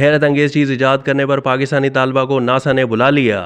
हैरत अंगेज चीज़ ईजाद करने पर पाकिस्तानी तालबा को नासा ने बुला लिया।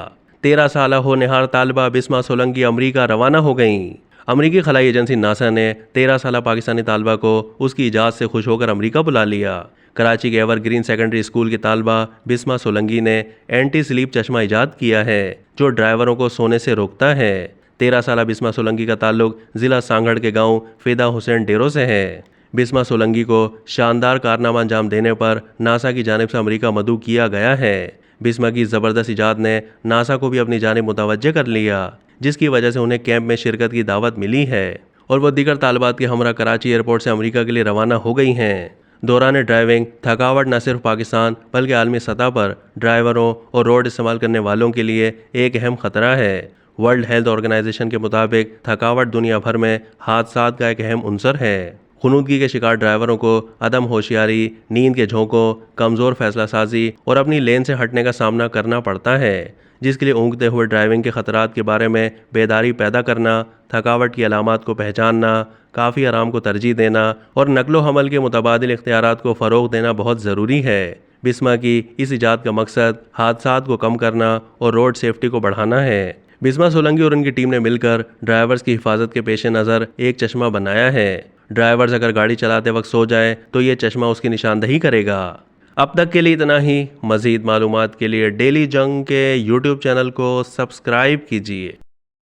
13 साला होनहार तालबा बिस्मा सोलंकी अमरीका रवाना हो गईं। अमरीकी खलाई एजेंसी नासा ने 13 साला पाकिस्तानी तालबा को उसकी इजाज़त से खुश होकर अमरीका बुला लिया। कराची के एवरग्रीन सेकेंडरी स्कूल की तालबा बिस्मा सोलंकी ने एंटी स्लीप चश्मा ईजाद किया है जो ड्राइवरों को सोने से रोकता है। 13 साला बिस्मा सोलंकी का ताल्लुक ज़िला सांगड़ के गांव फिदा हुसैन डेरो से है। बिस्मा सोलंकी को शानदार कारनामा अंजाम देने पर नासा की जानिब से अमरीका मदऊ किया गया है। बिस्मा की ज़बरदस्त इजाद ने नासा को भी अपनी जानिब मुतवज्जे कर लिया, जिसकी वजह से उन्हें कैंप में शिरकत की दावत मिली है और वो दीगर तालबात के हमरा कराची एयरपोर्ट से अमरीका के लिए रवाना हो गई हैं। दौरान ड्राइविंग थकावट न सिर्फ पाकिस्तान बल्कि आलमी सतह पर ड्राइवरों और रोड इस्तेमाल करने वालों के लिए एक अहम खतरा है। वर्ल्ड हेल्थ ऑर्गेनाइजेशन के मुताबिक थकावट दुनिया भर में हादसात का एक अहम उनसर है। खुनूदगी के शिकार ड्राइवरों को अदम होशियारी, नींद के झोंकों, कमज़ोर फैसला साजी और अपनी लेन से हटने का सामना करना पड़ता है, जिसके लिए ऊँघते हुए ड्राइविंग के खतरात के बारे में बेदारी पैदा करना, थकावट की अलामात को पहचानना, काफ़ी आराम को तरजीह देना और नकलो हमल के मुतबादिल इख्तियारात को फ़रोग़ देना बहुत ज़रूरी है। बिस्मा की इस इजाद का मकसद हादसात को कम करना और रोड सेफ्टी को बढ़ाना है। बिस्मा सोलंकी और उनकी टीम ने मिलकर ड्राइवर्स की हिफाजत के पेश नज़र एक चश्मा बनाया है। ड्राइवर्स अगर गाड़ी चलाते वक्त सो जाए तो ये चश्मा उसकी निशानदही करेगा। अब तक के लिए इतना ही। मज़ीद मालूमात के लिए डेली जंग के यूट्यूब चैनल को सब्सक्राइब कीजिए।